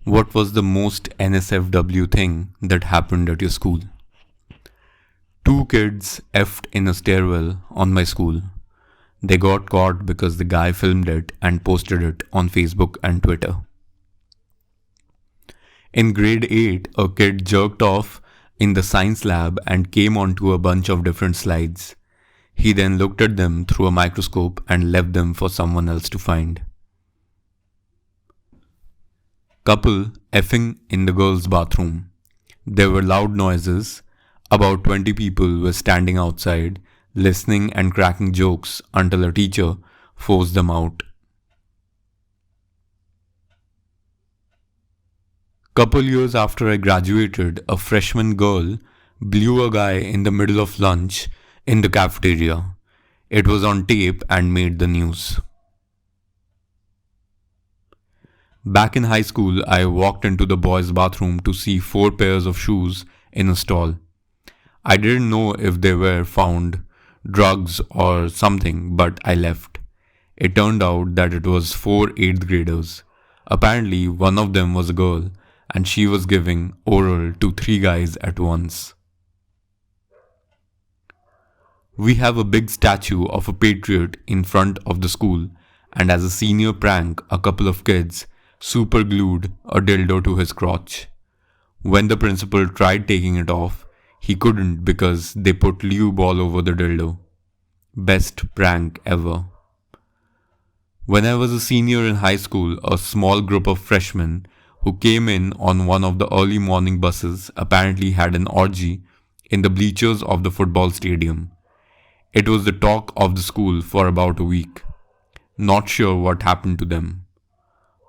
What was the most NSFW thing that happened at your school? Two kids effed in a stairwell on my school. They got caught because the guy filmed it and posted it on Facebook and Twitter. In grade 8, a kid jerked off in the science lab and came onto a bunch of different slides. He then looked at them through a microscope and left them for someone else to find. Couple effing in the girls' bathroom. There were loud noises. About 20 people were standing outside, listening and cracking jokes until a teacher forced them out. Couple years after I graduated, a freshman girl blew a guy in the middle of lunch in the cafeteria. It was on tape and made the news. Back in high school, I walked into the boys' bathroom to see 4 pairs of shoes in a stall. I didn't know if they were found drugs or something, but I left. It turned out that it was 4 8th graders. Apparently, one of them was a girl, and she was giving oral to 3 guys at once. We have a big statue of a patriot in front of the school, and as a senior prank, a couple of kids superglued a dildo to his crotch. When the principal tried taking it off, he couldn't because they put lube all over the dildo. Best prank ever. When I was a senior in high school, a small group of freshmen who came in on one of the early morning buses apparently had an orgy in the bleachers of the football stadium. It was the talk of the school for about a week. Not sure what happened to them.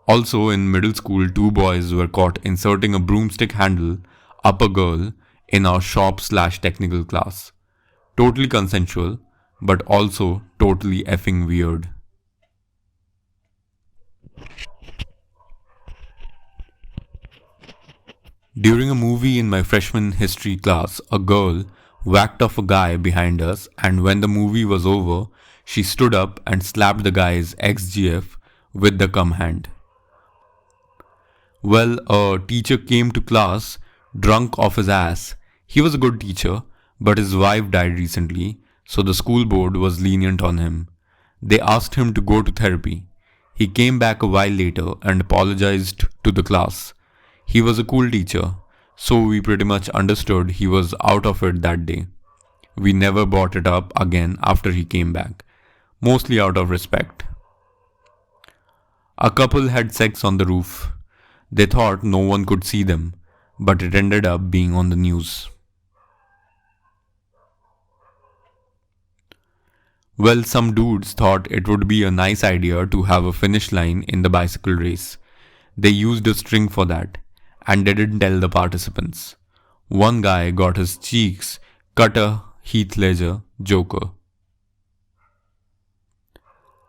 Also in middle school, 2 boys were caught inserting a broomstick handle up a girl in our shop/technical class. Totally consensual, but also totally effing weird. During a movie in my freshman history class, a girl whacked off a guy behind us, and when the movie was over, she stood up and slapped the guy's ex-GF with the cum hand. Well, a teacher came to class drunk off his ass. He was a good teacher, but his wife died recently, so the school board was lenient on him. They asked him to go to therapy. He came back a while later and apologized to the class. He was a cool teacher, so we pretty much understood he was out of it that day. We never brought it up again after he came back, mostly out of respect. A couple had sex on the roof. They thought no one could see them, but it ended up being on the news. Well, some dudes thought it would be a nice idea to have a finish line in the bicycle race. They used a string for that, and they didn't tell the participants. One guy got his cheeks cut a Heath Ledger Joker.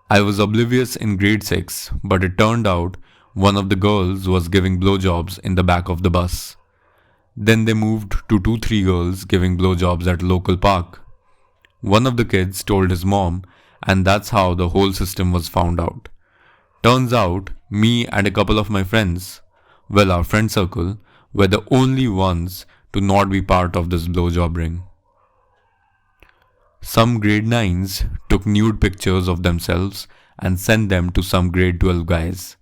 I was oblivious in grade 6, but it turned out one of the girls was giving blowjobs in the back of the bus. Then they moved to 2-3 girls giving blowjobs at a local park. One of the kids told his mom, and that's how the whole system was found out. Turns out, me and a couple of my friends, well, our friend circle, were the only ones to not be part of this blowjob ring. Some grade 9s took nude pictures of themselves and sent them to some grade 12 guys.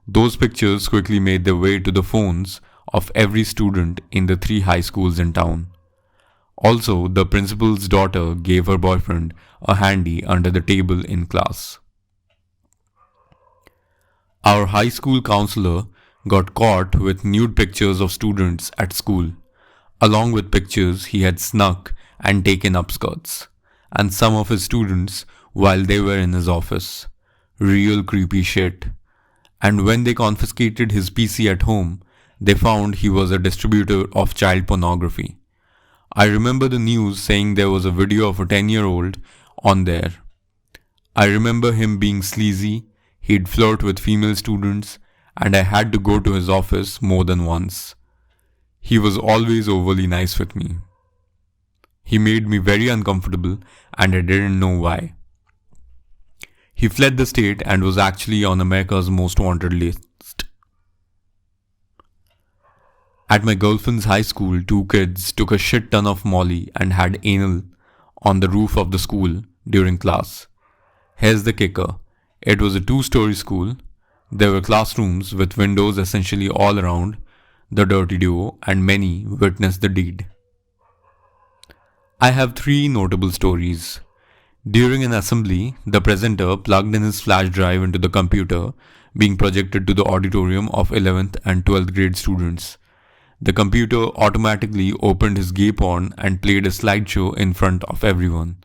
Those pictures quickly made their way to the phones of every student in the 3 high schools in town. Also, the principal's daughter gave her boyfriend a handy under the table in class. Our high school counselor got caught with nude pictures of students at school, along with pictures he had snuck and taken upskirts, and some of his students while they were in his office. Real creepy shit. And when they confiscated his PC at home, they found he was a distributor of child pornography. I remember the news saying there was a video of a 10-year-old on there. I remember him being sleazy, he'd flirt with female students, and I had to go to his office more than once. He was always overly nice with me. He made me very uncomfortable, and I didn't know why. He fled the state and was actually on America's Most Wanted list. At my girlfriend's high school, two kids took a shit ton of Molly and had anal on the roof of the school during class. Here's the kicker. It was a two-story school. There were classrooms with windows essentially all around the dirty duo, and many witnessed the deed. I have three notable stories. During an assembly, the presenter plugged in his flash drive into the computer being projected to the auditorium of 11th and 12th grade students. The computer automatically opened his gay porn and played a slideshow in front of everyone.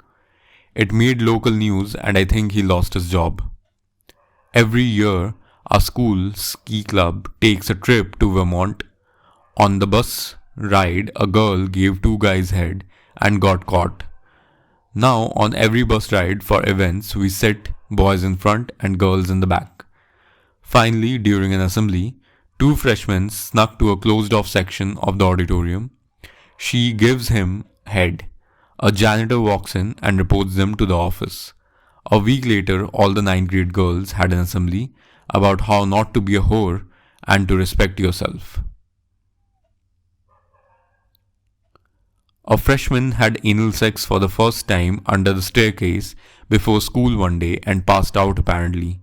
It made local news, and I think he lost his job. Every year, our school ski club takes a trip to Vermont. On the bus ride, a girl gave two guys head and got caught. Now, on every bus ride for events, we sit boys in front and girls in the back. Finally, during an assembly, two freshmen snuck to a closed-off section of the auditorium. She gives him head. A janitor walks in and reports them to the office. A week later, all the 9th grade girls had an assembly about how not to be a whore and to respect yourself. A freshman had anal sex for the first time under the staircase before school one day and passed out apparently.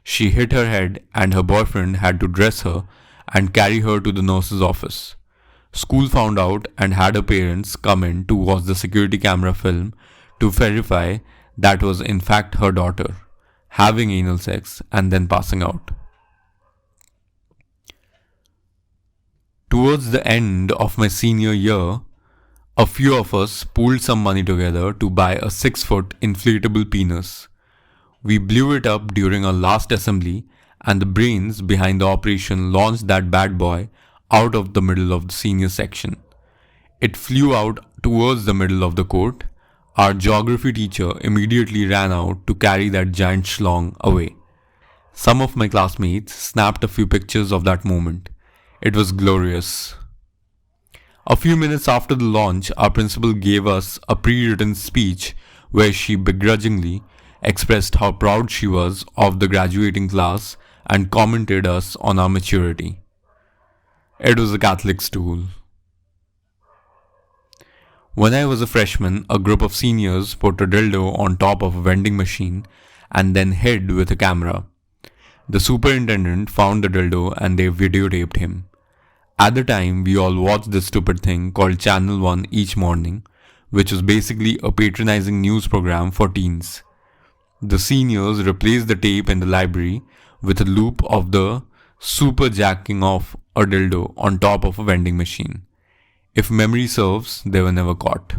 She hit her head and her boyfriend had to dress her and carry her to the nurse's office. School found out and had her parents come in to watch the security camera film to verify that was in fact her daughter having anal sex and then passing out. Towards the end of my senior year, a few of us pooled some money together to buy a 6-foot inflatable penis. We blew it up during our last assembly, and the brains behind the operation launched that bad boy out of the middle of the senior section. It flew out towards the middle of the court. Our geography teacher immediately ran out to carry that giant schlong away. Some of my classmates snapped a few pictures of that moment. It was glorious. A few minutes after the launch, our principal gave us a pre-written speech where she begrudgingly expressed how proud she was of the graduating class and commented us on our maturity. It was a Catholic stool. When I was a freshman, a group of seniors put a dildo on top of a vending machine and then hid with a camera. The superintendent found the dildo and they videotaped him. At the time, we all watched this stupid thing called Channel 1 each morning, which was basically a patronizing news program for teens. The seniors replaced the tape in the library with a loop of the super jacking off a dildo on top of a vending machine. If memory serves, they were never caught.